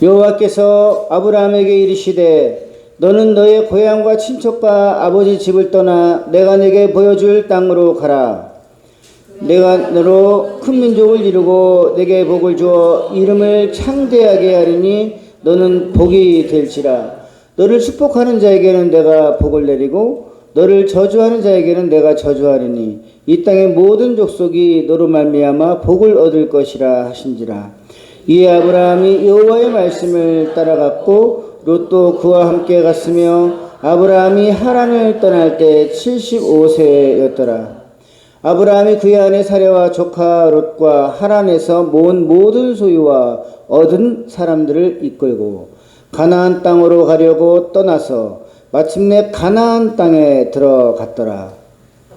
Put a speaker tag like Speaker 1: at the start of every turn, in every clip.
Speaker 1: 여호와께서 아브라함에게 이르시되 너는 너의 고향과 친척과 아버지 집을 떠나 내가 네게 보여줄 땅으로 가라. 내가 너로 큰 민족을 이루고 내게 복을 주어 이름을 창대하게 하리니 너는 복이 될지라. 너를 축복하는 자에게는 내가 복을 내리고 너를 저주하는 자에게는 내가 저주하리니 이 땅의 모든 족속이 너로 말미암아 복을 얻을 것이라 하신지라. 이에 아브라함이 여호와의 말씀을 따라갔고 롯도 그와 함께 갔으며 아브라함이 하란을 떠날 때 75세였더라. 아브라함이 그의 아내 사레와 조카 롯과 하란에서 모은 모든 소유와 얻은 사람들을 이끌고 가나안 땅으로 가려고 떠나서 마침내 가나안 땅에 들어갔더라.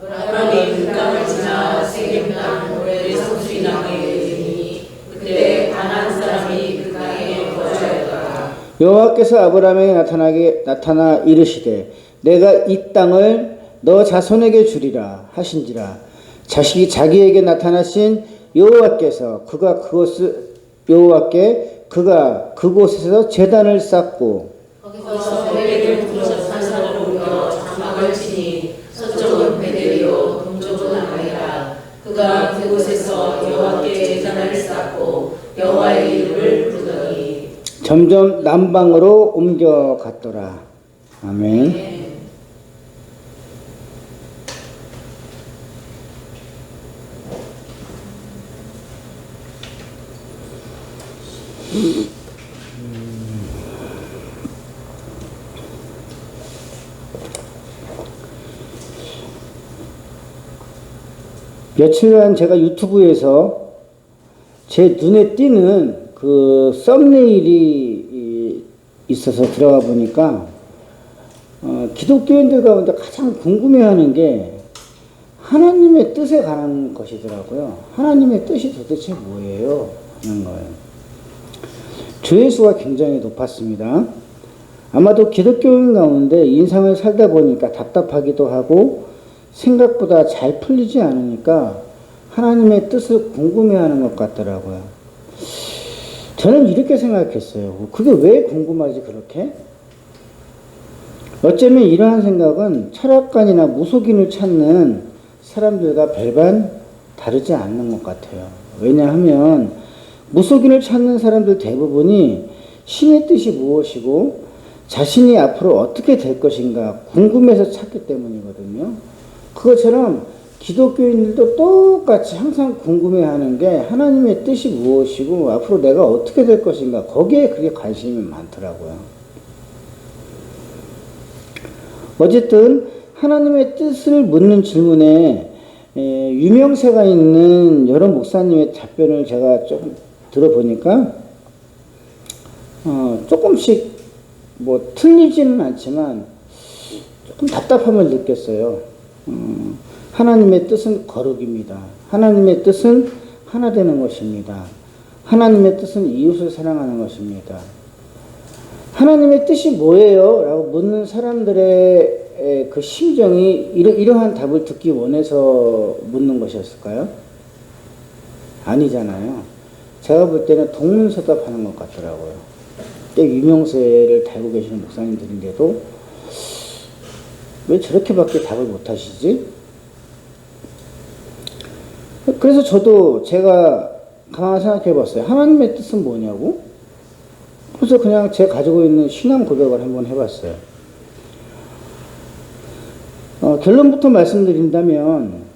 Speaker 2: 아브라함이 그 땅을 지나 세겜 땅 모레 성수리 나무에 이르니 그때 가나안 사람이 그 땅에 거주하였더라.
Speaker 1: 여호와께서 아브라함에게 나타나 이르시되 내가 이 땅을 너 자손에게 주리라 하신지라. 자기에게 나타나신 여호와께서 그가 그곳에서 제단을 쌓고
Speaker 2: 거기서 베델을 두어 산산을 옮겨 장막을 치니 서쪽은 베델이요 동쪽은 아이라. 그가 그곳에서 여호와께 제단을 쌓고 여호와의 이름을 부르더니
Speaker 1: 점점 남방으로 옮겨갔더라. 아멘. 며칠간 제가 유튜브에서 제 눈에 띄는 그 썸네일이 있어서 들어가 보니까 기독교인들 가운데 가장 궁금해하는 게 하나님의 뜻에 관한 것이더라고요. 하나님의 뜻이 도대체 뭐예요? 하는 거예요. 조회수가 굉장히 높았습니다. 아마도 기독교인 가운데 인생을 살다 보니까 답답하기도 하고 생각보다 잘 풀리지 않으니까 하나님의 뜻을 궁금해하는 것 같더라고요. 저는 이렇게 생각했어요. 그게 왜 궁금하지 그렇게? 어쩌면 이러한 생각은 철학관이나 무속인을 찾는 사람들과 별반 다르지 않는 것 같아요. 왜냐하면 무속인을 찾는 사람들 대부분이 신의 뜻이 무엇이고 자신이 앞으로 어떻게 될 것인가 궁금해서 찾기 때문이거든요. 그것처럼 기독교인들도 똑같이 항상 궁금해하는 게 하나님의 뜻이 무엇이고 앞으로 내가 어떻게 될 것인가 거기에 그게 관심이 많더라고요. 어쨌든 하나님의 뜻을 묻는 질문에 유명세가 있는 여러 목사님의 답변을 제가 조금 들어보니까 조금씩 뭐 틀리지는 않지만 조금 답답함을 느꼈어요. 하나님의 뜻은 거룩입니다. 하나님의 뜻은 하나 되는 것입니다. 하나님의 뜻은 이웃을 사랑하는 것입니다. 하나님의 뜻이 뭐예요? 라고 묻는 사람들의 그 심정이 이러한 답을 듣기 원해서 묻는 것이었을까요? 아니잖아요. 제가 볼 때는 동문서답하는 것 같더라고요. 꽤 유명세를 달고 계시는 목사님들인데도 왜 저렇게밖에 답을 못 하시지? 그래서 저도 제가 가만히 생각해 봤어요. 하나님의 뜻은 뭐냐고? 그래서 그냥 제가 가지고 있는 신앙 고백을 한번 해봤어요. 결론부터 말씀드린다면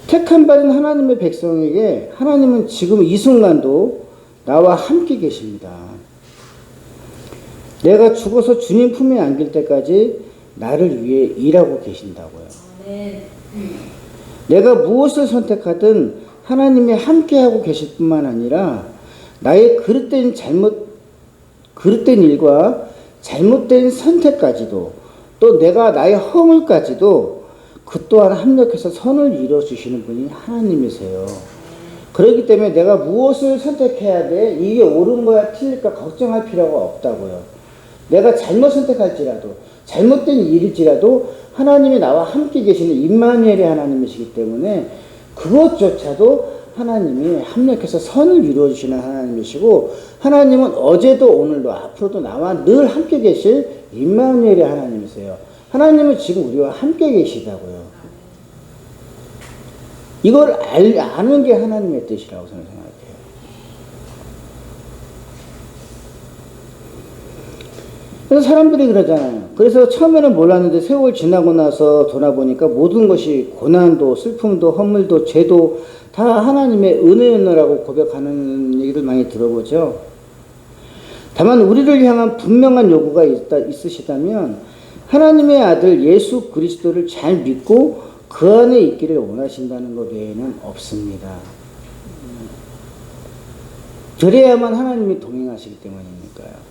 Speaker 1: 택함받은 하나님의 백성에게 하나님은 지금 이 순간도 나와 함께 계십니다. 내가 죽어서 주님 품에 안길 때까지 나를 위해 일하고 계신다고요. 내가 무엇을 선택하든 하나님이 함께하고 계실 뿐만 아니라 나의 그릇된 일과 잘못된 선택까지도 또 내가 나의 허물까지도 그 또한 합력해서 선을 이루어주시는 분이 하나님이세요. 그렇기 때문에 내가 무엇을 선택해야 돼? 이게 옳은 거야 틀릴까 걱정할 필요가 없다고요. 내가 잘못 선택할지라도 잘못된 일일지라도 하나님이 나와 함께 계시는 임마누엘의 하나님이시기 때문에 그것조차도 하나님이 합력해서 선을 이루어 주시는 하나님이시고, 하나님은 어제도 오늘도 앞으로도 나와 늘 함께 계실 임마누엘의 하나님이세요. 하나님은 지금 우리와 함께 계시다고요. 이걸 아는 게 하나님의 뜻이라고 저는 생각해요. 그래서 사람들이 그러잖아요. 그래서 처음에는 몰랐는데 세월 지나고 나서 돌아보니까 모든 것이 고난도 슬픔도 허물도 죄도 다 하나님의 은혜였노라고 고백하는 얘기를 많이 들어보죠. 다만 우리를 향한 분명한 요구가 있으시다면 하나님의 아들 예수 그리스도를 잘 믿고 그 안에 있기를 원하신다는 것 외에는 없습니다. 그래야만 하나님이 동행하시기 때문이니까요.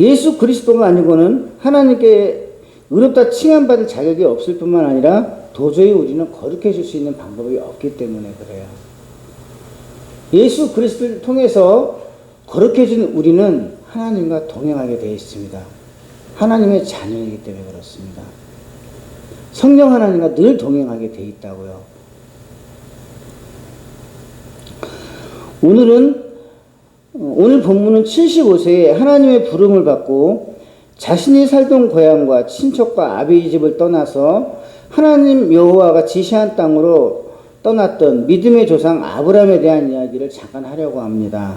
Speaker 1: 예수 그리스도가 아니고는 하나님께 의롭다 칭함받을 자격이 없을 뿐만 아니라 도저히 우리는 거룩해질 수 있는 방법이 없기 때문에 그래요. 예수 그리스도를 통해서 거룩해진 우리는 하나님과 동행하게 되어 있습니다. 하나님의 자녀이기 때문에 그렇습니다. 성령 하나님과 늘 동행하게 되어 있다고요. 오늘 본문은 75세에 하나님의 부름을 받고 자신이 살던 고향과 친척과 아비의 집을 떠나서 하나님 여호와가 지시한 땅으로 떠났던 믿음의 조상 아브라함에 대한 이야기를 잠깐 하려고 합니다.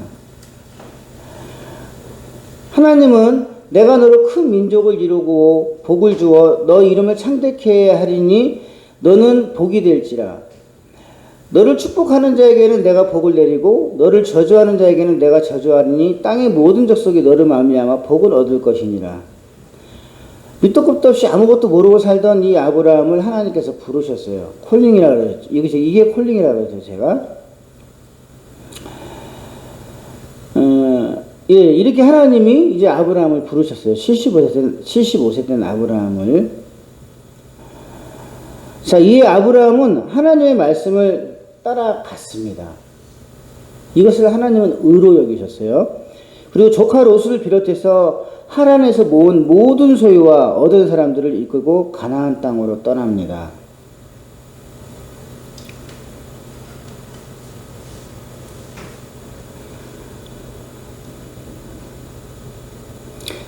Speaker 1: 하나님은 내가 너로 큰 민족을 이루고 복을 주어 너 이름을 창대케 하리니 너는 복이 될지라. 너를 축복하는 자에게는 내가 복을 내리고 너를 저주하는 자에게는 내가 저주하리니 땅의 모든 족속이 너를 말미암아 복을 얻을 것이니라. 밑도 끝도 없이 아무것도 모르고 살던 이 아브라함을 하나님께서 부르셨어요. 콜링이라고 그러죠. 이게 콜링이라고 그러죠, 제가. 이렇게 하나님이 이제 아브라함을 부르셨어요. 75세 된 아브라함을. 자, 이 아브라함은 하나님의 말씀을 따라갔습니다. 이것을 하나님은 의로 여기셨어요. 그리고 조카 롯을 비롯해서 하란에서 모은 모든 소유와 얻은 사람들을 이끌고 가나안 땅으로 떠납니다.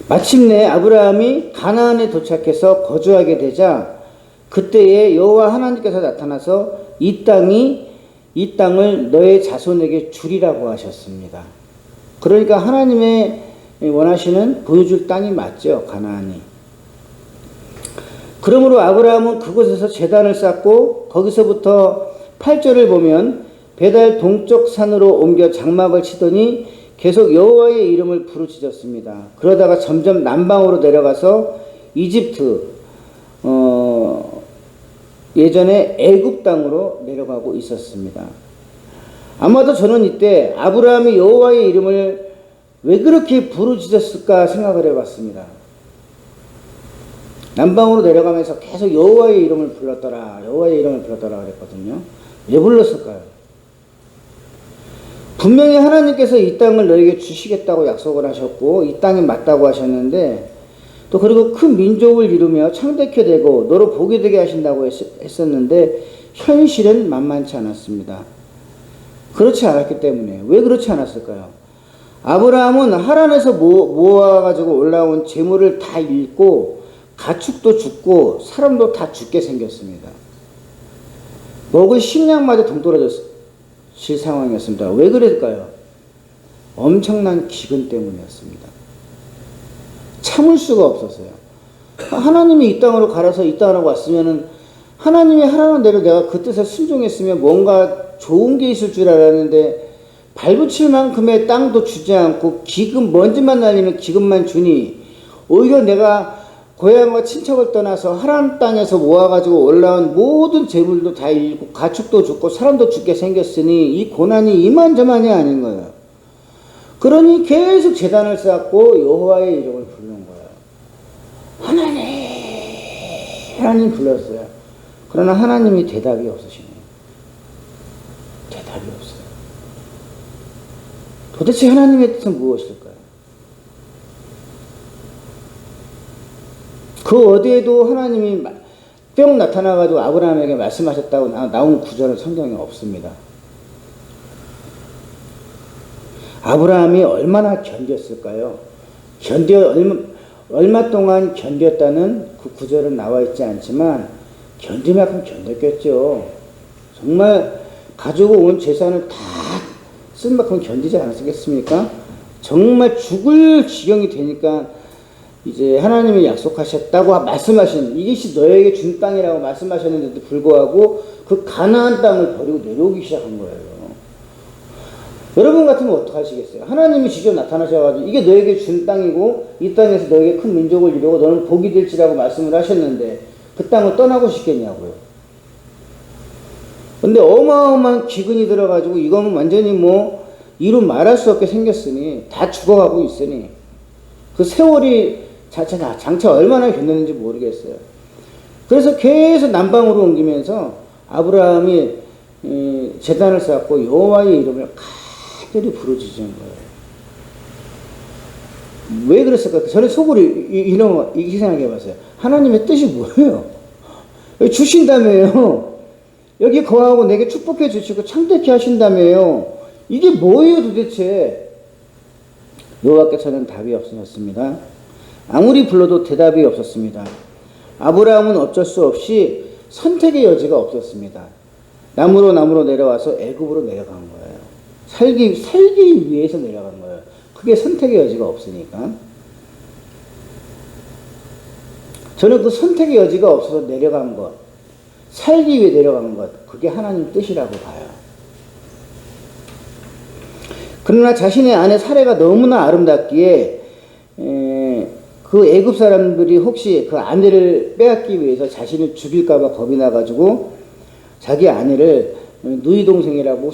Speaker 1: 마침내 아브라함이 가나안에 도착해서 거주하게 되자 그때에 여호와 하나님께서 나타나서 이 땅을 너의 자손에게 주리라고 하셨습니다. 그러니까 하나님의 원하시는 보여줄 땅이 맞죠, 가나안이. 그러므로 아브라함은 그곳에서 제단을 쌓고 거기서부터 8절을 보면 베달 동쪽 산으로 옮겨 장막을 치더니 계속 여호와의 이름을 부르짖었습니다. 그러다가 점점 남방으로 내려가서 이집트, 예전에 애굽 땅으로 내려가고 있었습니다. 아마도 저는 이때 아브라함이 여호와의 이름을 왜 그렇게 부르짖었을까 생각을 해봤습니다. 남방으로 내려가면서 계속 여호와의 이름을 불렀더라, 여호와의 이름을 불렀더라 그랬거든요. 왜 불렀을까요? 분명히 하나님께서 이 땅을 너에게 주시겠다고 약속을 하셨고 이 땅이 맞다고 하셨는데 또 그리고 큰 민족을 이루며 창대케 되고 너로 복이 되게 하신다고 했었는데 현실은 만만치 않았습니다. 그렇지 않았기 때문에. 왜 그렇지 않았을까요? 아브라함은 하란에서 모아가지고 올라온 재물을 다 잃고 가축도 죽고 사람도 다 죽게 생겼습니다. 먹을 식량마저 동떨어졌을 상황이었습니다. 왜 그랬을까요? 엄청난 기근 때문이었습니다. 참을 수가 없었어요. 하나님이 이 땅으로 가라서 이 땅으로 왔으면은 하나님이 하라는 대로 내가 그 뜻에 순종했으면 뭔가 좋은 게 있을 줄 알았는데 발붙일 만큼의 땅도 주지 않고 기근, 먼지만 날리면 기근만 주니 오히려 내가 고향과 친척을 떠나서 하란 땅에서 모아가지고 올라온 모든 재물도 다 잃고 가축도 죽고 사람도 죽게 생겼으니 이 고난이 이만저만이 아닌 거예요. 그러니 계속 제단을 쌓고 여호와의 이름을 부르는 거예요. 하나님 불렀어요. 그러나 하나님이 대답이 없으시네요. 대답이 없어요. 도대체 하나님의 뜻은 무엇일까요? 그 어디에도 하나님이 뿅 나타나가지고 아브라함에게 말씀하셨다고 나온 구절은 성경에 없습니다. 아브라함이 얼마나 견뎠을까요? 얼마 동안 견뎠다는 그 구절은 나와 있지 않지만 견딜 만큼 견뎠겠죠. 정말 가지고 온 재산을 다 쓴 만큼 견디지 않았겠습니까? 정말 죽을 지경이 되니까 이제 하나님이 약속하셨다고 말씀하신, 이것이 너에게 준 땅이라고 말씀하셨는데도 불구하고 그 가나안 땅을 버리고 내려오기 시작한 거예요. 여러분 같으면 어떡하시겠어요? 하나님이 직접 나타나셔가지고 이게 너에게 준 땅이고 이 땅에서 너에게 큰 민족을 이루고 너는 복이 될지라고 말씀을 하셨는데 그 땅을 떠나고 싶겠냐고요. 근데 어마어마한 기근이 들어가지고 이거는 완전히 뭐 이루 말할 수 없게 생겼으니 다 죽어가고 있으니 그 세월이 장차 얼마나 견뎠는지 모르겠어요. 그래서 계속 남방으로 옮기면서 아브라함이 제단을 쌓고 여호와의 이름을 간절히 부르짖은 거예요. 왜 그랬을까? 저는 속으로 이렇게 생각해 봤어요. 하나님의 뜻이 뭐예요? 주신다며요. 여기 거하고 내게 축복해 주시고 창대케 하신다며요. 이게 뭐예요 도대체? 여호와께서는 답이 없으셨습니다. 아무리 불러도 대답이 없었습니다. 아브라함은 어쩔 수 없이 선택의 여지가 없었습니다. 나무로 내려와서 애굽으로 내려간 거예요. 살기 위해서 내려간 거예요. 그게 선택의 여지가 없으니까. 저는 그 선택의 여지가 없어서 내려간 것, 살기 위해 내려간 것, 그게 하나님 뜻이라고 봐요. 그러나 자신의 아내 사레가 너무나 아름답기에 그 애굽 사람들이 혹시 그 아내를 빼앗기 위해서 자신을 죽일까봐 겁이 나가지고 자기 아내를 누이 동생이라고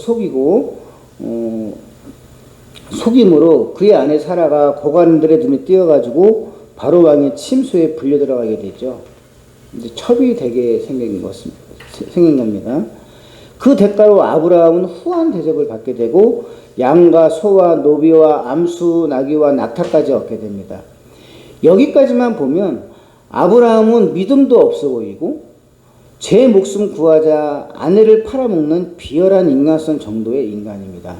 Speaker 1: 속임으로 그의 아내 사라가 고관들의 눈에 띄어가지고 바로 왕의 침소에 불려 들어가게 되죠. 이제 첩이 되게 생긴 겁니다. 그 대가로 아브라함은 후한 대접을 받게 되고 양과 소와 노비와 암수 나귀와 낙타까지 얻게 됩니다. 여기까지만 보면 아브라함은 믿음도 없어 보이고 제 목숨 구하자 아내를 팔아먹는 비열한 인간성 정도의 인간입니다.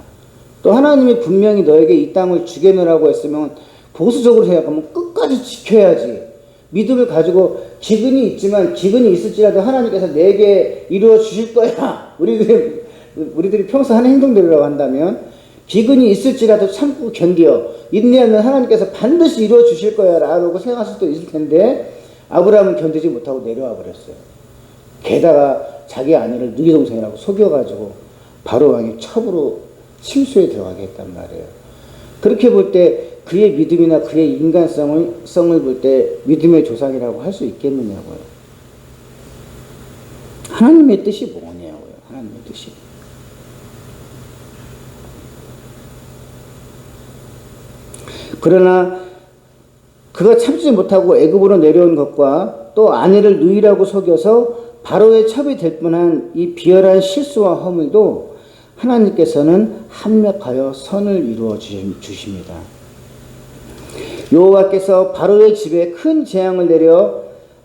Speaker 1: 또 하나님이 분명히 너에게 이 땅을 주겠노라고 했으면 보수적으로 생각하면 끝까지 지켜야지. 믿음을 가지고 기근이 있지만 기근이 있을지라도 하나님께서 내게 이루어 주실 거야. 우리들이 평소 하는 행동들이라고 한다면 기근이 있을지라도 참고 견뎌. 인내하면 하나님께서 반드시 이루어 주실 거야 라고 생각할 수도 있을 텐데 아브라함은 견디지 못하고 내려와 버렸어요. 게다가 자기 아내를 누이 동생이라고 속여가지고 바로 왕의 첩으로 침수에 들어가게 했단 말이에요. 그렇게 볼 때 그의 믿음이나 그의 인간성을 볼 때 믿음의 조상이라고 할 수 있겠느냐고요. 하나님의 뜻이 뭐냐고요. 하나님의 뜻이. 그러나 그가 참지 못하고 애굽으로 내려온 것과 또 아내를 누이라고 속여서 바로의 첩이 될 뻔한 이 비열한 실수와 허물도 하나님께서는 합력하여 선을 이루어 주십니다. 여호와께서 바로의 집에 큰 재앙을 내려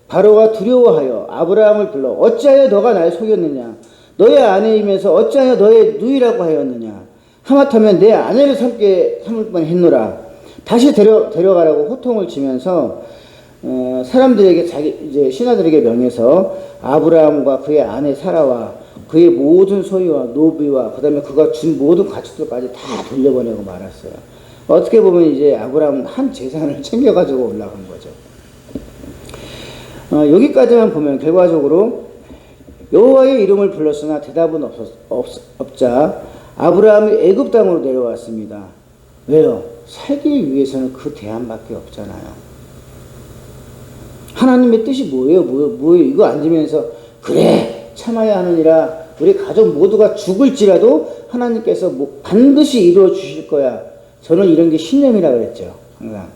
Speaker 1: 바로가 두려워하여 아브라함을 불러 어찌하여 너가 날 속였느냐? 너의 아내이면서 어찌하여 너의 누이라고 하였느냐? 하마터면 내 아내를 삼을 뻔했노라. 다시 데려가라고 호통을 치면서 사람들에게 이제 신하들에게 명해서 아브라함과 그의 아내 사라와 그의 모든 소유와 노비와 그다음에 그가 준 모든 가축들까지 다 돌려보내고 말았어요. 어떻게 보면 이제 아브라함은 한 재산을 챙겨가지고 올라간 거죠. 여기까지만 보면 결과적으로 여호와의 이름을 불렀으나 대답은 없자 아브라함이 애굽 땅으로 내려왔습니다. 왜요? 살기 위해서는 그 대안밖에 없잖아요. 하나님의 뜻이 뭐예요? 이거 앉으면서 그래 참아야 하느니라 우리 가족 모두가 죽을지라도 하나님께서 반드시 이루어 주실 거야. 저는 이런 게 신념이라 그랬죠. 항상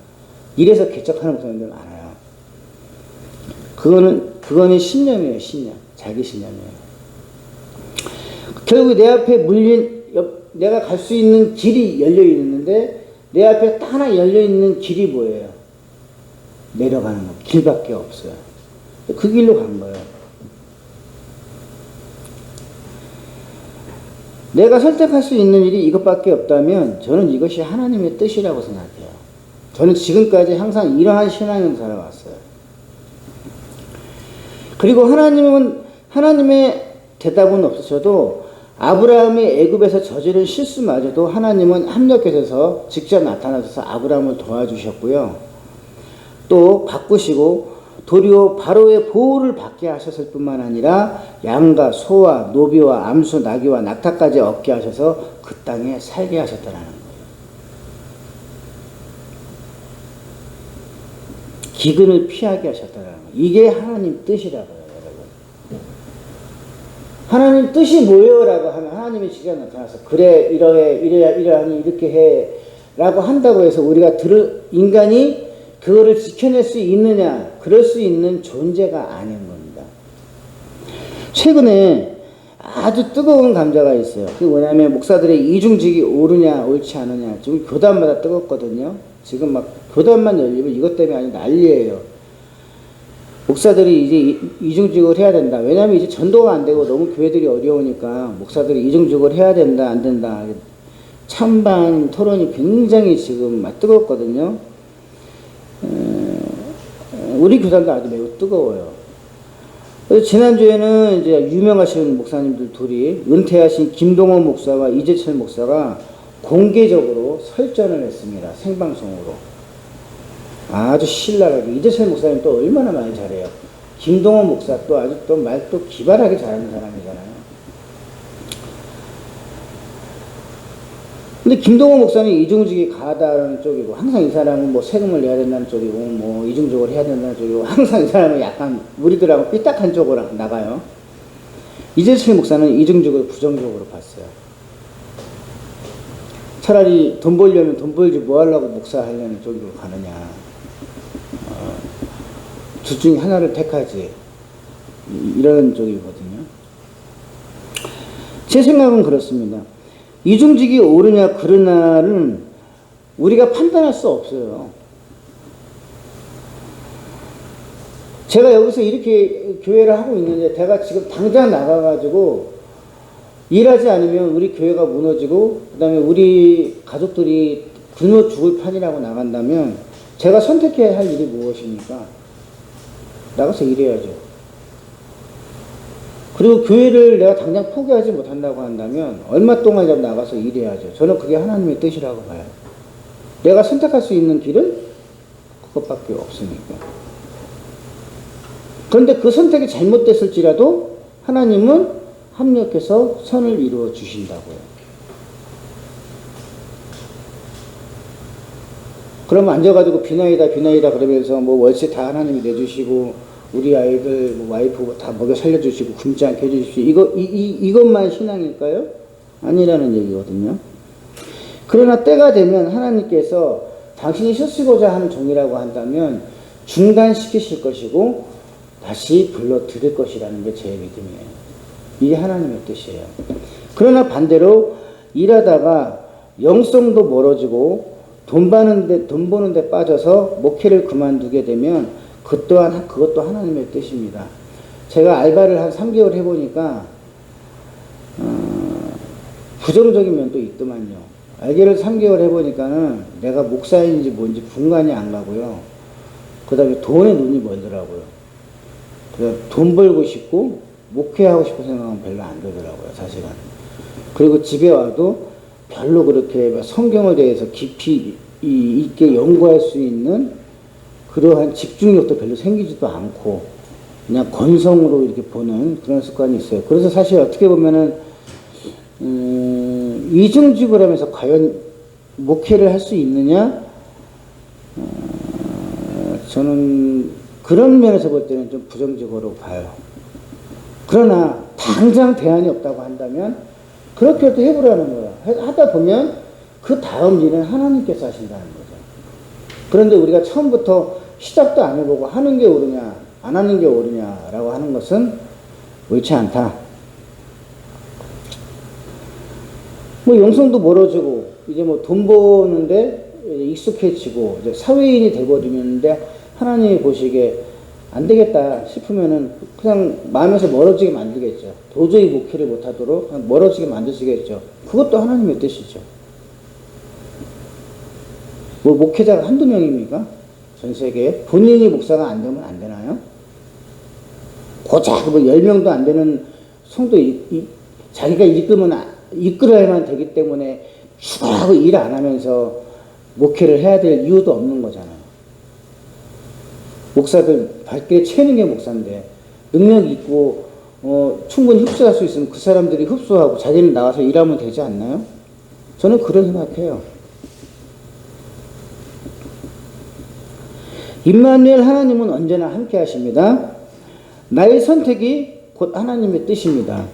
Speaker 1: 이래서 개척하는 분들 많아요. 그거는 신념이에요. 신념. 자기 신념이에요. 결국 내 앞에 내가 갈 수 있는 길이 열려 있는데 내 앞에 딱 하나 열려 있는 길이 뭐예요? 내려가는 거. 길밖에 없어요. 그 길로 간 거예요. 내가 선택할 수 있는 일이 이것밖에 없다면 저는 이것이 하나님의 뜻이라고 생각해요. 저는 지금까지 항상 이러한 신앙을 살아왔어요. 그리고 하나님의 대답은 없으셔도 아브라함이 애굽에서 저지른 실수마저도 하나님은 합력해서 직접 나타나셔서 아브라함을 도와주셨고요. 또 바꾸시고 도리어 바로의 보호를 받게 하셨을 뿐만 아니라 양과 소와 노비와 암수, 나귀와 낙타까지 얻게 하셔서 그 땅에 살게 하셨다는 거예요. 기근을 피하게 하셨다는 거예요. 이게 하나님 뜻이라고요, 여러분. 하나님 뜻이 뭐예요? 라고 하면 하나님이 직접 나타나서 그래, 이러하니 이렇게 해 라고 한다고 해서 우리가 인간이 그거를 지켜낼 수 있느냐, 그럴 수 있는 존재가 아닌 겁니다. 최근에 아주 뜨거운 감자가 있어요. 그게 뭐냐면 목사들의 이중직이 옳으냐 옳지 않으냐, 지금 교단마다 뜨겁거든요. 지금 막 교단만 열리면 이것 때문에 아주 난리예요. 목사들이 이제 이중직을 해야 된다. 왜냐면 이제 전도가 안 되고 너무 교회들이 어려우니까 목사들이 이중직을 해야 된다, 안 된다. 찬반 토론이 굉장히 지금 막 뜨겁거든요. 우리 교단도 아주 매우 뜨거워요. 그래서 지난주에는 이제 유명하신 목사님들 둘이 은퇴하신 김동원 목사와 이재철 목사가 공개적으로 설전을 했습니다. 생방송으로. 아주 신랄하게. 이재철 목사님 또 얼마나 말 잘해요. 김동원 목사 또 아주 또 말 또 기발하게 잘하는 사람이잖아요. 근데 김동원 목사는 이중직이 가다는 쪽이고, 항상 이 사람은 뭐 세금을 내야 된다는 쪽이고, 뭐 이중직을 해야 된다는 쪽이고, 항상 이 사람은 약간 우리들하고 삐딱한 쪽으로 나가요. 이재철 목사는 이중직을 부정적으로 봤어요. 차라리 돈 벌려면 돈 벌지 뭐 하려고 목사 하려는 쪽으로 가느냐. 둘 중에 하나를 택하지. 이런 쪽이거든요. 제 생각은 그렇습니다. 이중직이 옳으냐 그르냐는 우리가 판단할 수 없어요. 제가 여기서 이렇게 교회를 하고 있는데 제가 지금 당장 나가가지고 일하지 않으면 우리 교회가 무너지고 그 다음에 우리 가족들이 굶어 죽을 판이라고 나간다면 제가 선택해야 할 일이 무엇입니까? 나가서 일해야죠. 그리고 교회를 내가 당장 포기하지 못한다고 한다면 얼마 동안이라도 나가서 일해야죠. 저는 그게 하나님의 뜻이라고 봐요. 내가 선택할 수 있는 길은 그것밖에 없으니까. 그런데 그 선택이 잘못됐을지라도 하나님은 합력해서 선을 이루어 주신다고요. 그러면 앉아가지고 비나이다 그러면서 뭐 월세 다 하나님이 내주시고 우리 아이들, 뭐 와이프 다 먹여 살려주시고 굶지 않게 해주십시오. 이것만 신앙일까요? 아니라는 얘기거든요. 그러나 때가 되면 하나님께서 당신이 쓰시고자 하는 종이라고 한다면 중단시키실 것이고 다시 불러 드릴 것이라는 게 제 믿음이에요. 이게 하나님의 뜻이에요. 그러나 반대로 일하다가 영성도 멀어지고 돈 버는 데 빠져서 목회를 그만두게 되면 그것도 하나님의 뜻입니다. 제가 알바를 한 3개월 해보니까 부정적인 면도 있더만요. 알바를 3개월 해보니까는 내가 목사인지 뭔지 분간이 안 가고요. 그 다음에 돈에 눈이 멀더라고요. 그래서 돈 벌고 싶고 목회하고 싶은 생각은 별로 안 들더라고요, 사실은. 그리고 집에 와도 별로 그렇게 성경에 대해서 깊이 있게 연구할 수 있는 그러한 집중력도 별로 생기지도 않고 그냥 건성으로 이렇게 보는 그런 습관이 있어요. 그래서 사실 어떻게 보면은 이중직을 하면서 과연 목회를 할 수 있느냐? 저는 그런 면에서 볼 때는 좀 부정적으로 봐요. 그러나 당장 대안이 없다고 한다면 그렇게도 해보라는 거예요. 하다 보면 그 다음 일은 하나님께서 하신다는 거죠. 그런데 우리가 처음부터 시작도 안 해보고 하는 게 옳으냐 안 하는 게 옳으냐라고 하는 것은 옳지 않다. 뭐 영성도 멀어지고 이제 뭐 돈 버는데 익숙해지고 이제 사회인이 돼버리는데 하나님이 보시기에 안 되겠다 싶으면은 그냥 마음에서 멀어지게 만들겠죠. 도저히 목회를 못하도록 그냥 멀어지게 만드시겠죠. 그것도 하나님의 뜻이죠. 뭐 목회자가 한두 명입니까? 전 세계에 본인이 목사가 안 되면 안 되나요? 고작 뭐 10명도 안 되는 성도 자기가 이끌어야만 되기 때문에 죽어라고 일 안 하면서 목회를 해야 될 이유도 없는 거잖아요. 목사들 발길에 채는 게 목사인데 능력 있고 충분히 흡수할 수 있으면 그 사람들이 흡수하고 자기는 나와서 일하면 되지 않나요? 저는 그런 생각해요. 임마누엘 하나님은 언제나 함께 하십니다. 나의 선택이 곧 하나님의 뜻입니다.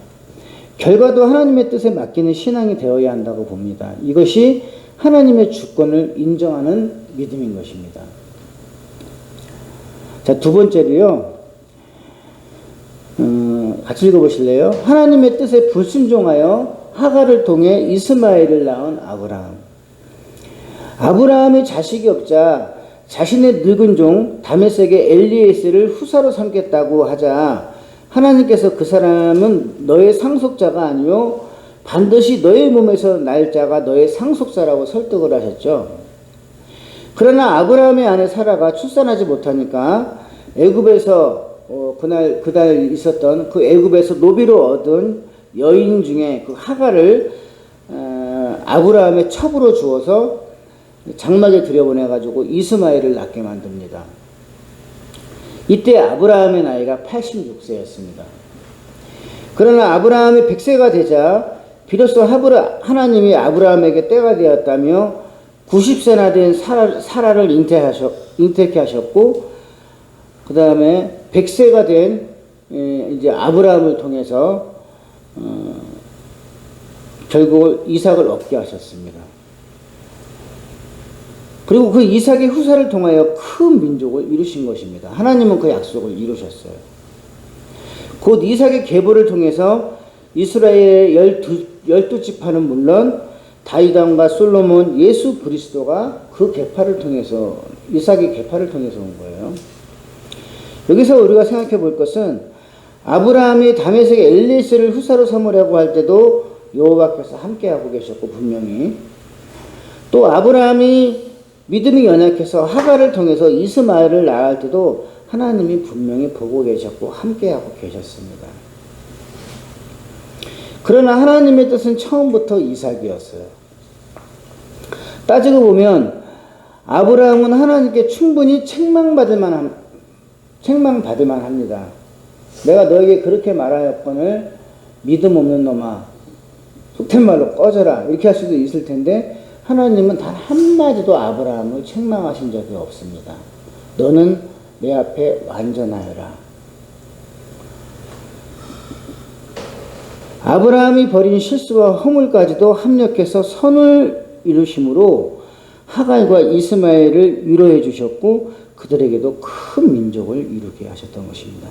Speaker 1: 결과도 하나님의 뜻에 맡기는 신앙이 되어야 한다고 봅니다. 이것이 하나님의 주권을 인정하는 믿음인 것입니다. 자, 두 번째로요. 같이 읽어보실래요? 하나님의 뜻에 불순종하여 하갈을 통해 이스마엘을 낳은 아브라함. 아브라함이 자식이 없자 자신의 늙은 종 다메섹의 엘리에셀을 후사로 삼겠다고 하자 하나님께서 그 사람은 너의 상속자가 아니요 반드시 너의 몸에서 날 자가 너의 상속자라고 설득을 하셨죠. 그러나 아브라함의 아내 사라가 출산하지 못하니까 애굽에서 그날 있었던 그 애굽에서 노비로 얻은 여인 중에 그 하갈을 아브라함의 첩으로 주어서 장막에 들여보내가지고 이스마엘을 낳게 만듭니다. 이때 아브라함의 나이가 86세였습니다. 그러나 아브라함이 100세가 되자 비로소 하나님이 아브라함에게 때가 되었다며 90세나 된 사라를 잉태케 하셨고 그 다음에 100세가 된 이제 아브라함을 통해서 결국 이삭을 얻게 하셨습니다. 그리고 그 이삭의 후사를 통하여 큰 민족을 이루신 것입니다. 하나님은 그 약속을 이루셨어요. 곧 이삭의 계보를 통해서 이스라엘의 12지파는 물론 다윗왕과 솔로몬, 예수 그리스도가 그 계파를 통해서 이삭의 계파를 통해서 온 거예요. 여기서 우리가 생각해 볼 것은 아브라함이 다메섹의 엘리에셀을 후사로 삼으려고 할 때도 여호와께서 함께하고 계셨고 분명히 또 아브라함이 믿음이 연약해서 하갈을 통해서 이스마엘을 낳을 때도 하나님이 분명히 보고 계셨고 함께하고 계셨습니다. 그러나 하나님의 뜻은 처음부터 이삭이었어요. 따지고 보면 아브라함은 하나님께 충분히 책망받을 만합니다. 내가 너에게 그렇게 말하였거늘 믿음 없는 놈아 속된 말로 꺼져라 이렇게 할 수도 있을 텐데 하나님은 단 한마디도 아브라함을 책망하신 적이 없습니다. 너는 내 앞에 완전하여라. 아브라함이 벌인 실수와 허물까지도 합력해서 선을 이루심으로 하갈과 이스마엘을 위로해 주셨고 그들에게도 큰 민족을 이루게 하셨던 것입니다.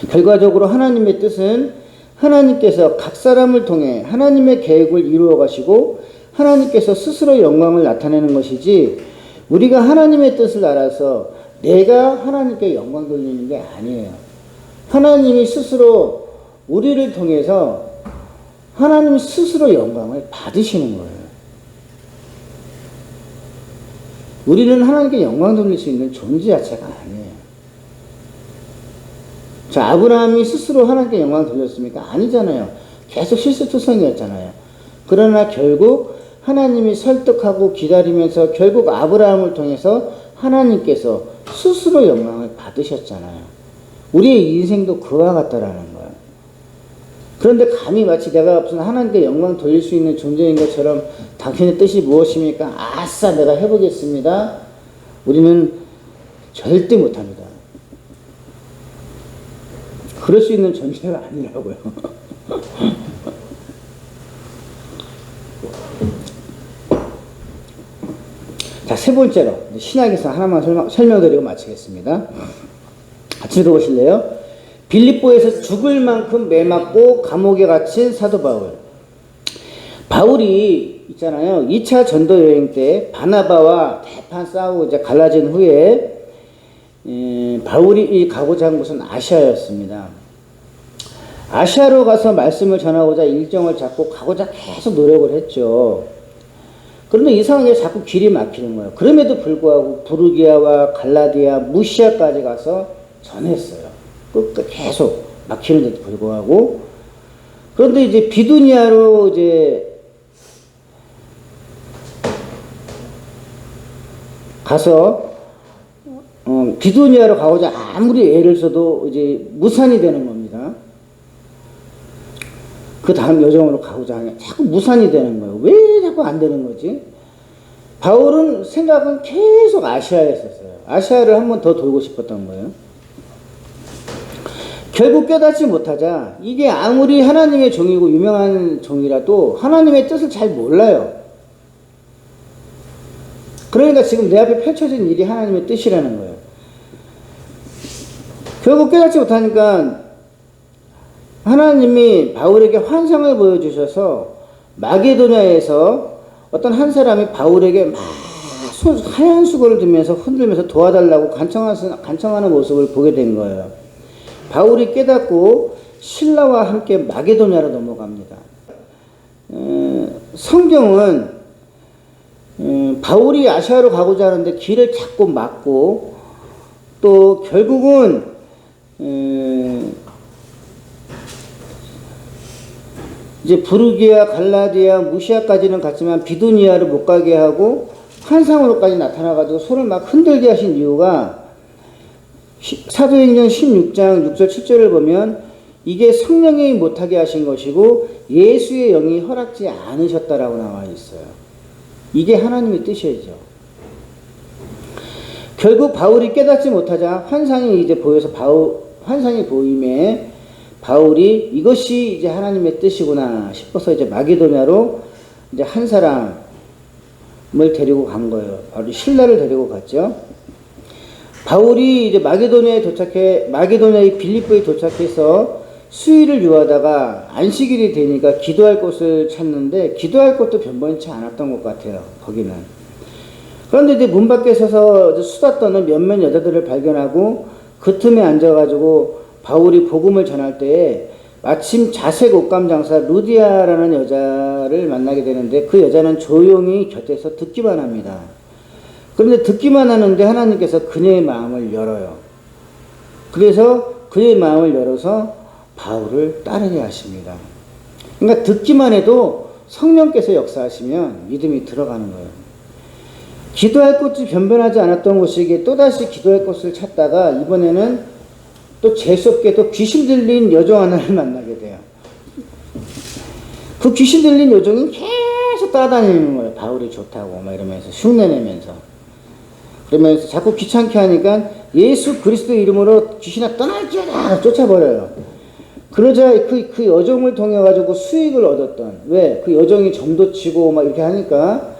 Speaker 1: 결과적으로 하나님의 뜻은 하나님께서 각 사람을 통해 하나님의 계획을 이루어 가시고 하나님께서 스스로 영광을 나타내는 것이지 우리가 하나님의 뜻을 알아서 내가 하나님께 영광 돌리는 게 아니에요. 하나님이 스스로 우리를 통해서 하나님 스스로 영광을 받으시는 거예요. 우리는 하나님께 영광 돌릴 수 있는 존재 자체가 아니에요. 자, 아브라함이 스스로 하나님께 영광 돌렸습니까? 아니잖아요. 계속 실수투성이었잖아요. 그러나 결국 하나님이 설득하고 기다리면서 결국 아브라함을 통해서 하나님께서 스스로 영광을 받으셨잖아요. 우리의 인생도 그와 같다라는 거예요. 그런데 감히 마치 내가 무슨 하나님께 영광 돌릴 수 있는 존재인 것처럼 당신의 뜻이 무엇입니까? 아싸 내가 해보겠습니다. 우리는 절대 못합니다. 그럴 수 있는 존재가 아니라고요. 자, 세 번째로 신약에서 하나만 설명드리고 마치겠습니다. 같이 읽어보실래요? 빌립보에서 죽을 만큼 매맞고 감옥에 갇힌 사도 바울. 바울이 있잖아요. 2차 전도 여행 때 바나바와 대판 싸우고 이제 갈라진 후에 바울이 가고자 한 곳은 아시아였습니다. 아시아로 가서 말씀을 전하고자 일정을 잡고 가고자 계속 노력을 했죠. 그런데 이상하게 자꾸 길이 막히는 거예요. 그럼에도 불구하고 부르기아와 갈라디아, 무시아까지 가서 전했어요. 계속 막히는데도 불구하고. 그런데 이제 비두니아로 이제 가서 비두니아로 가고자 아무리 애를 써도 이제 무산이 되는 겁니다. 그 다음 여정으로 가고자 하면 자꾸 무산이 되는 거예요. 왜 자꾸 안 되는 거지? 바울은 생각은 계속 아시아에 있었어요. 아시아를 한 번 더 돌고 싶었던 거예요. 결국 깨닫지 못하자 이게 아무리 하나님의 종이고 유명한 종이라도 하나님의 뜻을 잘 몰라요. 그러니까 지금 내 앞에 펼쳐진 일이 하나님의 뜻이라는 거예요. 결국 깨닫지 못하니까 하나님이 바울에게 환상을 보여주셔서 마게도냐에서 어떤 한 사람이 바울에게 막 하얀 수건을 들면서 흔들면서 도와달라고 간청하는 모습을 보게 된 거예요. 바울이 깨닫고 신라와 함께 마게도냐로 넘어갑니다. 성경은 바울이 아시아로 가고자 하는데 길을 자꾸 막고 또 결국은 이제 부르기아, 갈라디아, 무시아까지는 갔지만 비두니아를 못 가게 하고 환상으로까지 나타나가지고 손을 막 흔들게 하신 이유가 사도행전 16장 6절 7절을 보면 이게 성령이 못하게 하신 것이고 예수의 영이 허락지 않으셨다라고 나와 있어요. 이게 하나님의 뜻이죠. 결국 바울이 깨닫지 못하자 환상이 이제 보여서 환상이 보임에 바울이 이것이 이제 하나님의 뜻이구나 싶어서 이제 마게도냐로 이제 한 사람을 데리고 간 거예요. 바로 신라를 데리고 갔죠. 바울이 이제 마게도냐의 빌립보에 도착해서 수일을 유하다가 안식일이 되니까 기도할 곳을 찾는데 기도할 곳도 변변치 않았던 것 같아요. 거기는. 그런데 이제 문 밖에 서서 수다 떠는 몇몇 여자들을 발견하고 그 틈에 앉아가지고 바울이 복음을 전할 때에 마침 자색 옷감 장사 루디아라는 여자를 만나게 되는데 그 여자는 조용히 곁에서 듣기만 합니다. 그런데 듣기만 하는데 하나님께서 그녀의 마음을 열어요. 그래서 그의 마음을 열어서 바울을 따르게 하십니다. 그러니까 듣기만 해도 성령께서 역사하시면 믿음이 들어가는 거예요. 기도할 곳이 변변하지 않았던 곳이기에 또다시 기도할 곳을 찾다가 이번에는 또 재수없게 또 귀신 들린 여종 하나를 만나게 돼요. 그 귀신 들린 여종이 계속 따라다니는 거예요. 바울이 좋다고 막 이러면서 흉내내면서. 그러면서 자꾸 귀찮게 하니까 예수 그리스도의 이름으로 귀신아 떠날지어다 쫓아버려요. 그러자 그 여종을 통해 가지고 수익을 얻었던, 왜? 그 여종이 점도 치고 막 이렇게 하니까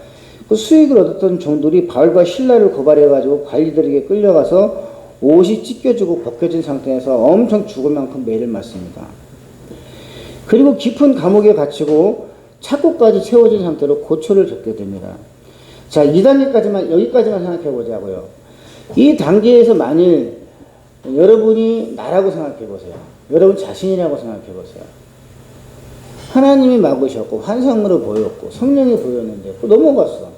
Speaker 1: 그 수익을 얻었던 종들이 바울과 신라를 고발해 가지고 관리들에게 끌려가서 옷이 찢겨지고 벗겨진 상태에서 엄청 죽을 만큼 매를 맞습니다. 그리고 깊은 감옥에 갇히고 착고까지 채워진 상태로 고초를 겪게 됩니다. 자, 이 단계까지만, 여기까지만 생각해 보자고요. 이 단계에서 만일 여러분이 나라고 생각해 보세요. 여러분 자신이라고 생각해 보세요. 하나님이 막으셨고 환상으로 보였고 성령이 보였는데 또 넘어갔어.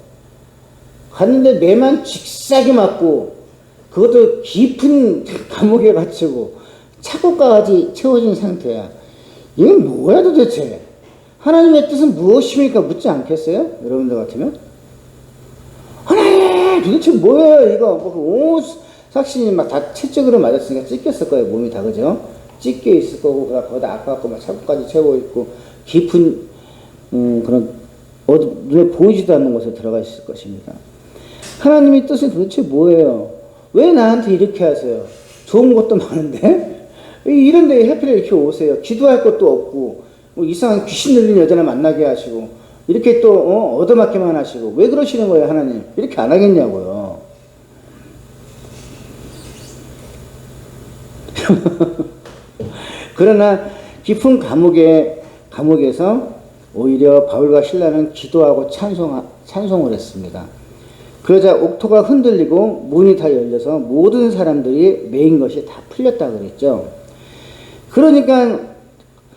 Speaker 1: 갔는데 매만 직사게 맞고 그것도 깊은 감옥에 갇히고 착고까지 채워진 상태야. 이건 뭐야 도대체? 하나님의 뜻은 무엇입니까? 묻지 않겠어요? 여러분들 같으면? 하나님 도대체 뭐예요 이거? 온 삭신이 막 다 채찍으로 맞았으니까 찢겼을 거예요. 몸이 다. 그죠? 찢겨 있을 거고 거기다 아파갖고 막 착고까지 채워 있고 깊은 그런 눈에 보이지도 않는 곳에 들어가 있을 것입니다. 하나님의 뜻은 도대체 뭐예요? 왜 나한테 이렇게 하세요? 좋은 것도 많은데? 이런 데에 해필 이렇게 오세요. 기도할 것도 없고, 뭐 이상한 귀신 들린 여자나 만나게 하시고, 이렇게 또, 얻어맞게만 하시고, 왜 그러시는 거예요, 하나님? 이렇게 안 하겠냐고요. 그러나, 깊은 감옥에서 오히려 바울과 신라는 기도하고 찬송을 했습니다. 그러자 옥토가 흔들리고 문이 다 열려서 모든 사람들이 메인 것이 다 풀렸다 그랬죠. 그러니까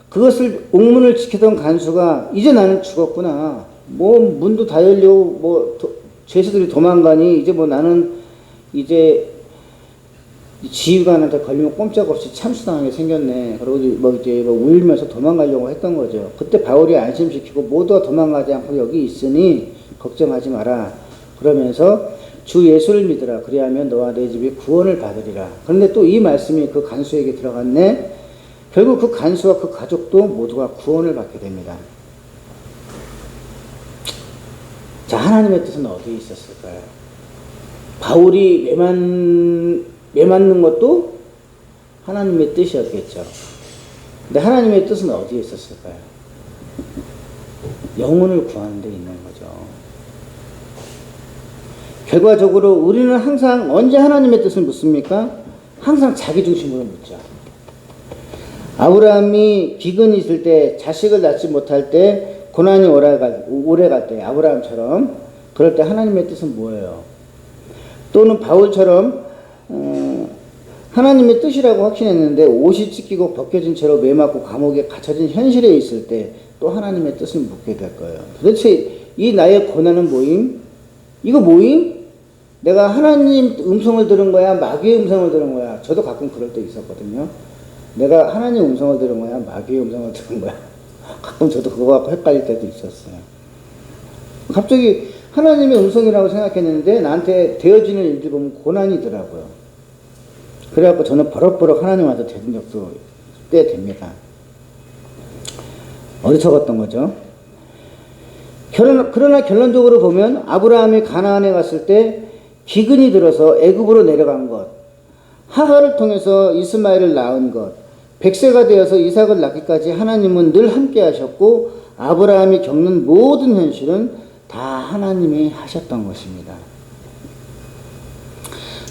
Speaker 1: 그것을 옥문을 지키던 간수가 이제 나는 죽었구나. 뭐 문도 다 열리고 뭐 죄수들이 도망가니 이제 뭐 나는 이제 지휘관한테 걸리면 꼼짝없이 참수당하게 생겼네. 그러고 뭐 이제 뭐 울면서 도망가려고 했던 거죠. 그때 바울이 안심시키고 모두가 도망가지 않고 여기 있으니 걱정하지 마라. 그러면서 주 예수를 믿으라. 그리하면 너와 내 집이 구원을 받으리라. 그런데 또 이 말씀이 그 간수에게 들어갔네. 결국 그 간수와 그 가족도 모두가 구원을 받게 됩니다. 자, 하나님의 뜻은 어디에 있었을까요? 바울이 매맞는 것도 하나님의 뜻이었겠죠. 근데 하나님의 뜻은 어디에 있었을까요? 영혼을 구하는 데 있는 거죠. 결과적으로 우리는 항상 언제 하나님의 뜻을 묻습니까? 항상 자기 중심으로 묻죠. 아브라함이 기근이 있을 때, 자식을 낳지 못할 때, 고난이 오래 갈 때, 아브라함처럼 그럴 때 하나님의 뜻은 뭐예요? 또는 바울처럼 하나님의 뜻이라고 확신했는데 옷이 찢기고 벗겨진 채로 매맞고 감옥에 갇혀진 현실에 있을 때 또 하나님의 뜻을 묻게 될 거예요. 도대체 이 나의 고난은 뭐임? 이거 뭐임? 내가 하나님 음성을 들은 거야? 마귀의 음성을 들은 거야? 저도 가끔 그럴 때 있었거든요. 내가 하나님 음성을 들은 거야? 마귀의 음성을 들은 거야? 가끔 저도 그거 갖고 헷갈릴 때도 있었어요. 갑자기 하나님의 음성이라고 생각했는데 나한테 되어지는 일들 보면 고난이더라고요. 그래갖고 저는 버럭버럭 하나님한테 대든 적도 꽤 됩니다. 어리석었던 거죠. 그러나 결론적으로 보면 아브라함이 가나안에 갔을 때 기근이 들어서 애굽으로 내려간 것, 하갈을 통해서 이스마엘을 낳은 것, 100세가 되어서 이삭을 낳기까지 하나님은 늘 함께 하셨고 아브라함이 겪는 모든 현실은 다 하나님이 하셨던 것입니다.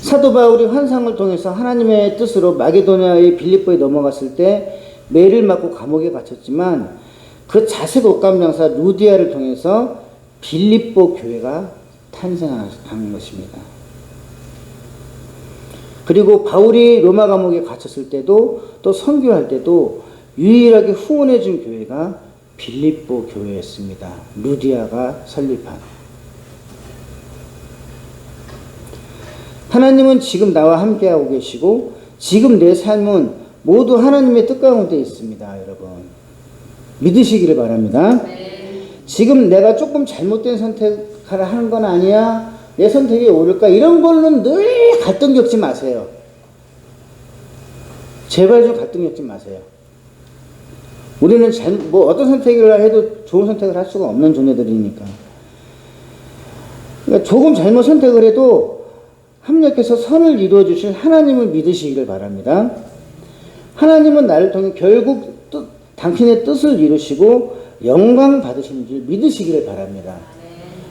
Speaker 1: 사도 바울이 환상을 통해서 하나님의 뜻으로 마게도냐의 빌립보에 넘어갔을 때 매를 맞고 감옥에 갇혔지만 그 자색 옷감 장사 루디아를 통해서 빌립보 교회가 탄생한 것입니다. 그리고 바울이 로마 감옥에 갇혔을 때도 또 선교할 때도 유일하게 후원해 준 교회가 빌립보 교회였습니다. 루디아가 설립한. 하나님은 지금 나와 함께하고 계시고 지금 내 삶은 모두 하나님의 뜻 가운데 있습니다. 여러분 믿으시기를 바랍니다. 지금 내가 조금 잘못된 선택을 하는 건 아니야? 내 선택이 옳을까? 이런 걸로는 늘 갈등 겪지 마세요. 제발 좀 갈등 겪지 마세요. 우리는 어떤 선택을 해도 좋은 선택을 할 수가 없는 존재들이니까. 그러니까 조금 잘못 선택을 해도 합력해서 선을 이루어 주실 하나님을 믿으시기를 바랍니다. 하나님은 나를 통해 결국 당신의 뜻을 이루시고 영광 받으시는 줄 믿으시기를 바랍니다.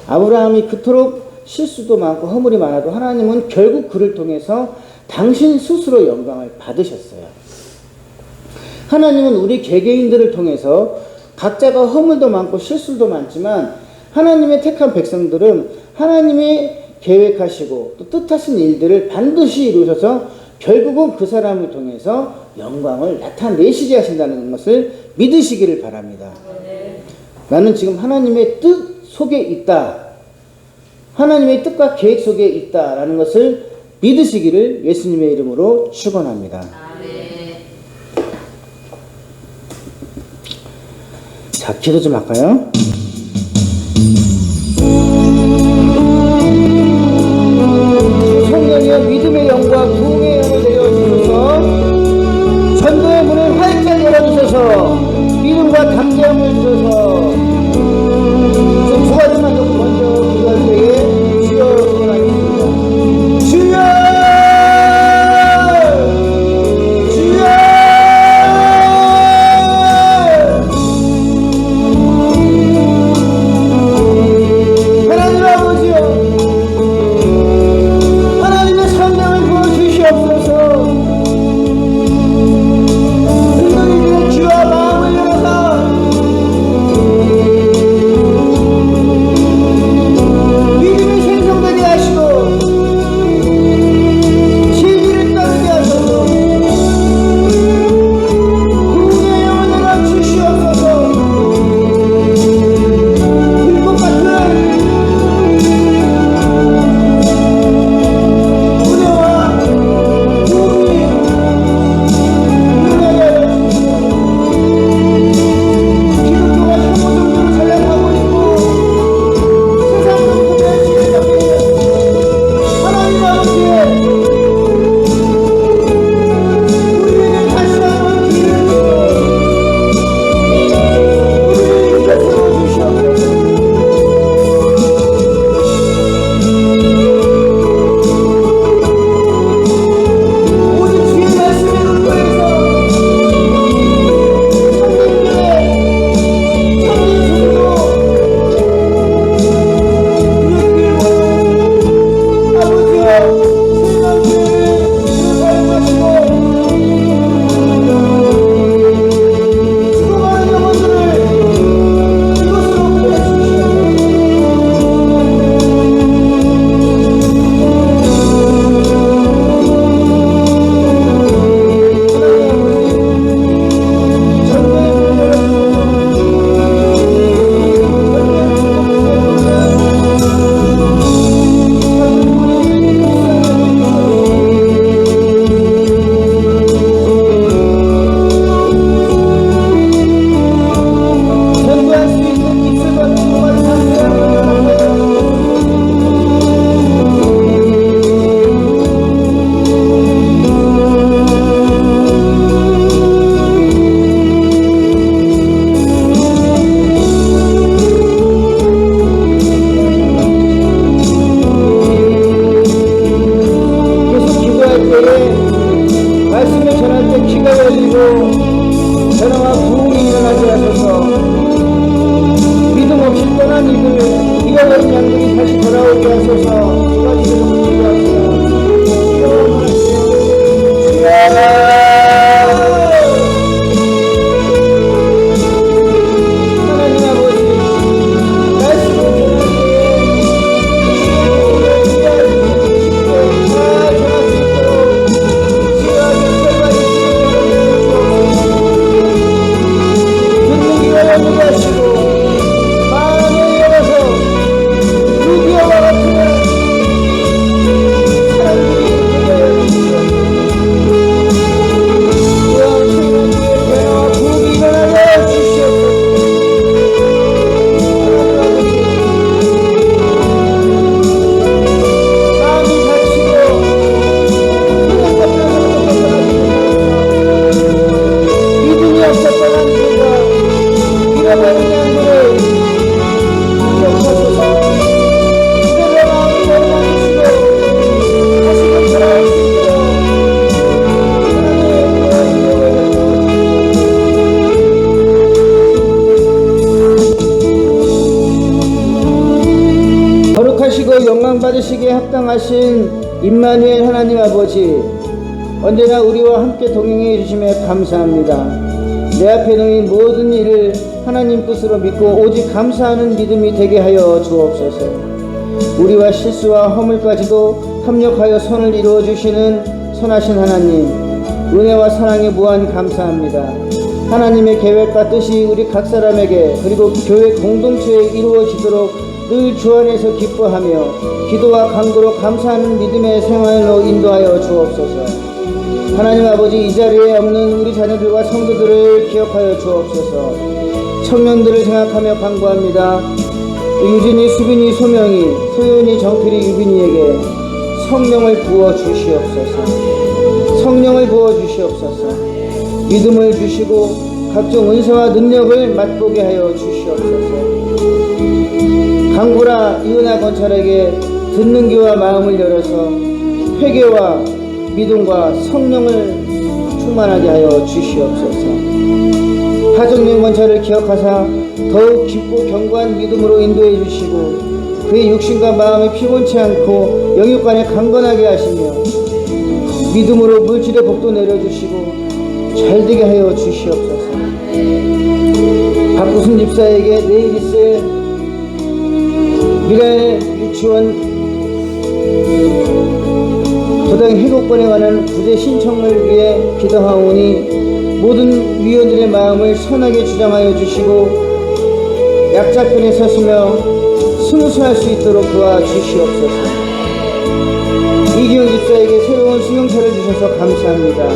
Speaker 1: 아브라함이 그토록 실수도 많고 허물이 많아도 하나님은 결국 그를 통해서 당신 스스로 영광을 받으셨어요. 하나님은 우리 개개인들을 통해서 각자가 허물도 많고 실수도 많지만 하나님의 택한 백성들은 하나님이 계획하시고 또 뜻하신 일들을 반드시 이루셔서 결국은 그 사람을 통해서 영광을 나타내시게 하신다는 것을 믿으시기를 바랍니다. 나는 지금 하나님의 뜻 속에 있다. 하나님의 뜻과 계획 속에 있다라는 것을 믿으시기를 예수님의 이름으로 축원합니다. 자, 기도 좀 할까요? 성령이여 믿음의 영과 부흥의 영을 내려주셔서 전도의 문을 활짝 열어주셔서 믿음과 담대함을 주셔서 두 가지만 더 먼저 기도할 때에 주여 기도하겠습니다. 주여! 주여! 하나님 아버지여 하나님의 성령을 잃어버린 양들이 다시 돌아오게 하소서. 두 가지를 기도하세요. 하나님 아버지, 말씀을 거룩하시고 영광 받으시기에 합당하신 임마누엘 하나님 아버지, 언제나 우리와 함께 동행해 주심에 감사합니다. 내 앞에 놓인 모든 일을 하나님 뜻으로 믿고 오직 감사하는 믿음이 되게 하여 주옵소서. 우리와 실수와 허물까지도 협력하여 선을 이루어 주시는 선하신 하나님, 은혜와 사랑에 무한 감사합니다. 하나님의 계획과 뜻이 우리 각 사람에게 그리고 교회 공동체에 이루어지도록 늘 주 안에서 기뻐하며 기도와 간구로 감사하는 믿음의 생활로 인도하여 주옵소서. 하나님 아버지, 이 자리에 없는 우리 자녀들과 성도들을 기억하여 주옵소서. 청년들을 생각하며 간구합니다. 유진이, 수빈이, 소명이, 소연이, 정필이, 유빈이에게 성령을 부어 주시옵소서. 성령을 부어 주시옵소서. 믿음을 주시고 각종 은사와 능력을 맛보게 하여 주시옵소서. 강구라 이은하 건찰에게 듣는 귀와 마음을 열어서 회개와 믿음과 성령을 충만하게 하여 주시옵소서. 하정령 건찰을 기억하사 더욱 깊고 견고한 믿음으로 인도해 주시고 그의 육신과 마음이 피곤치 않고 영육간에 강건하게 하시며 믿음으로 물질의 복도 내려주시고 잘되게 하여 주시옵소서. 박구순 집사에게 내일 있을 미래 유치원 도당 회복권에 관한 구제 신청을 위해 기도하오니 모든 위원들의 마음을 선하게 주장하여 주시고 약자편에 서시며 순수할 수 있도록 도와주시옵소서. 이기영 집사에게 새로운 수용차를 주셔서 감사합니다.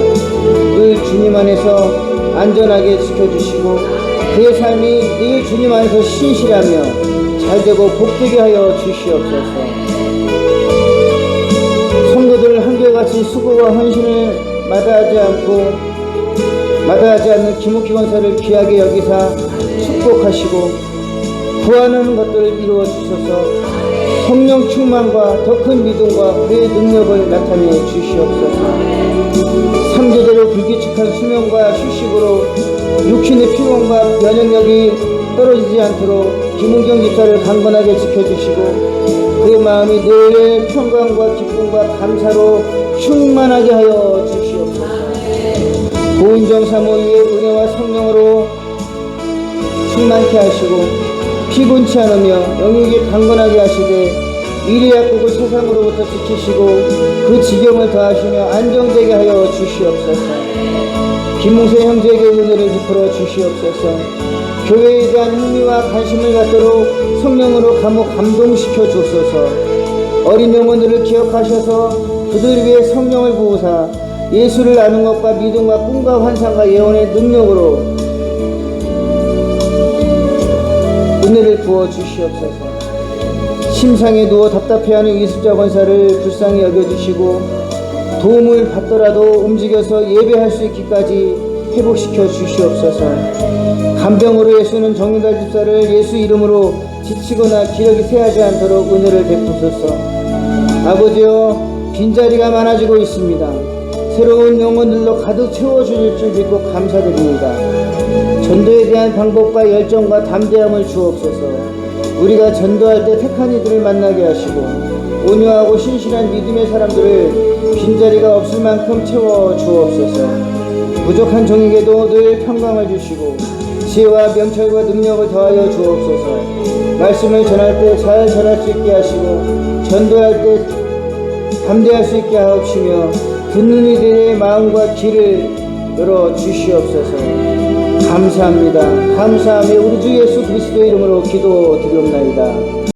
Speaker 1: 늘 주님 안에서 안전하게 지켜주시고 그의 삶이 늘 주님 안에서 신실하며 잘되고 복되게 하여 주시옵소서. 성도들 한결같이 수고와 헌신을 마다하지 않는 김옥희 권사를 귀하게 여기사 축복하시고 구하는 것들을 이루어 주셔서 성령 충만과 더 큰 믿음과 그의 능력을 나타내 주시옵소서. 삼재대로 불규칙한 수면과 휴식으로 육신의 피곤과 면역력이 떨어지지 않도록 김은경 집사를 강건하게 지켜주시고 그의 마음이 늘 평강과 기쁨과 감사로 충만하게 하여 주시옵소서. 고은정 사모의 은혜와 성령으로 충만케 하시고 피곤치 않으며 영육이 강건하게 하시되 일의 약국을 세상으로부터 지키시고 그 지경을 더하시며 안정되게 하여 주시옵소서. 김웅세 형제에게 은혜를 베풀어 주시옵소서. 교회에 대한 흥미와 관심을 갖도록 성령으로 감동시켜 주소서. 어린 영혼들을 기억하셔서 그들 위해 성령을 부으사 예수를 아는 것과 믿음과 꿈과 환상과 예언의 능력으로 은혜를 부어 주시옵소서. 심상에 누워 답답해하는 이숙자 권사를 불쌍히 여겨주시고 도움을 받더라도 움직여서 예배할 수 있기까지 회복시켜 주시옵소서. 간병으로 예수는 정윤달 집사를 예수 이름으로 지치거나 기력이 쇠하지 않도록 은혜를 베푸소서. 아버지여, 빈자리가 많아지고 있습니다. 새로운 영혼들로 가득 채워주실 줄 믿고 감사드립니다. 전도에 대한 방법과 열정과 담대함을 주옵소서. 우리가 전도할 때 택한 이들을 만나게 하시고 온유하고 신실한 믿음의 사람들을 빈자리가 없을 만큼 채워 주옵소서. 부족한 종에게도 늘 평강을 주시고 지혜와 명철과 능력을 더하여 주옵소서. 말씀을 전할 때 잘 전할 수 있게 하시고 전도할 때 담대할 수 있게 하옵시며 듣는 이들의 마음과 귀를 열어 주시옵소서. 감사합니다. 감사하며 우리 주 예수 그리스도의 이름으로 기도드리옵나이다.